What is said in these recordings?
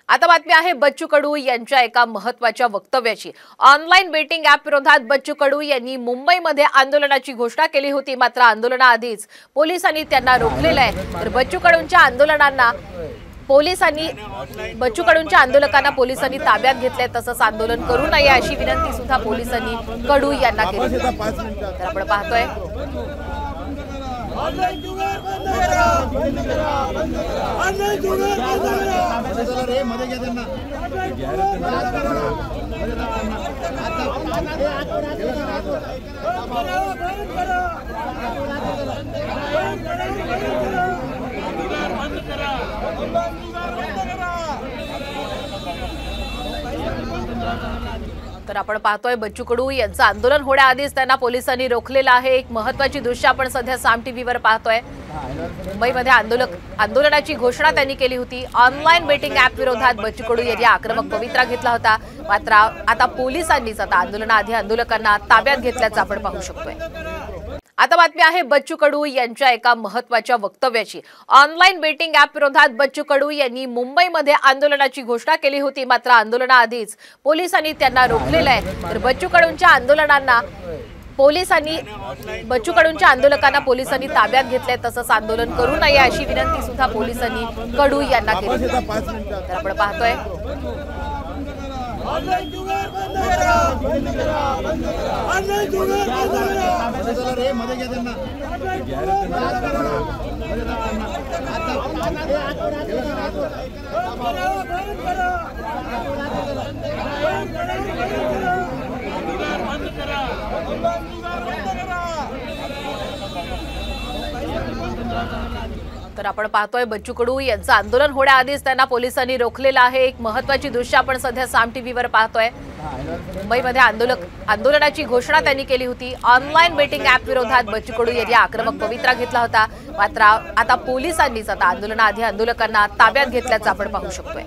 आता बातमी आहे बच्चू कडू यांच्या एका महत्त्वाच्या वक्तव्याची। ऑनलाईन बेटिंग ॲप विरोधात बच्चू कडू यांनी मुंबईमध्ये आंदोलनाची घोषणा केली होती, मात्र आंदोलनाआधीच पोलिसांनी त्यांना रोखलेलं आहे। तर बच्चू कडूंच्या आंदोलकांना पोलिसांनी ताब्यात घेतले, तसंच आंदोलन करू नये अशी विनंती सुद्धा पोलिसांनी कडू यांना केली। तर आपण पाहतोय तर आपण पाहतोय बच्चू कडू यांचं आंदोलन होण्याआधीच त्यांना पोलिसांनी रोखलेलं आहे। एक महत्त्वाची दृश्य आपण सध्या साम टीव्हीवर पाहतोय। मुंबईमध्ये आंदोलनाची घोषणा त्यांनी केली होती। ऑनलाईन बेटिंग ॲप विरोधात बच्चू कडू यांनी आक्रमक पवित्रा घेतला होता, मात्र आता पोलिसांनीच आंदोलनाआधी आंदोलकांना ताब्यात घेतल्याचं आपण पाहू शकतोय। आता बातमी आहे बच्चू कडू यांच्या एका महत्त्वाच्या वक्तव्याची। ऑनलाईन बेटिंग ॲप विरोधात बच्चू कडू यांनी मुंबईमध्ये आंदोलनाची घोषणा केली होती, मात्र आंदोलनाआधीच पोलिसांनी त्यांना रोखलेलं आहे। तर बच्चू कडूंच्या आंदोलकांना पोलिसांनी ताब्यात घेतले, तसंच आंदोलन करू नये अशी विनंती सुद्धा पोलिसांनी कडू यांना केली। तर आपण पाहतोय तर आपण पाहतोय बच्चू कडू यांचं आंदोलन होण्याआधीच त्यांना पोलिसांनी रोखलेलं आहे। एक महत्त्वाची दृश्य आपण सध्या साम टीव्हीवर पाहतोय। मुंबईमध्ये आंदोलनाची घोषणा त्यांनी केली होती। ऑनलाईन बेटिंग ॲप विरोधात बच्चू कडू यांनी आक्रमक पवित्रा घेतला होता, मात्र आता पोलिसांनीच आंदोलनाआधी आंदोलकांना ताब्यात घेतल्याचं आपण पाहू शकतोय।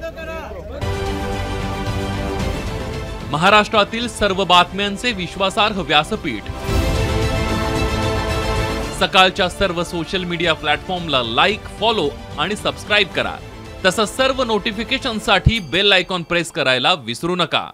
महाराष्ट्रातील सर्व बातम्यांचे विश्वासार्ह व्यासपीठ सकाळच्या सर्व सोशल मीडिया प्लॅटफॉर्मला लाईक, फॉलो आणि सबस्क्राइब करा। तसंच सर्व नोटिफिकेशनसाठी बेल आयकॉन प्रेस करायला विसरू नका।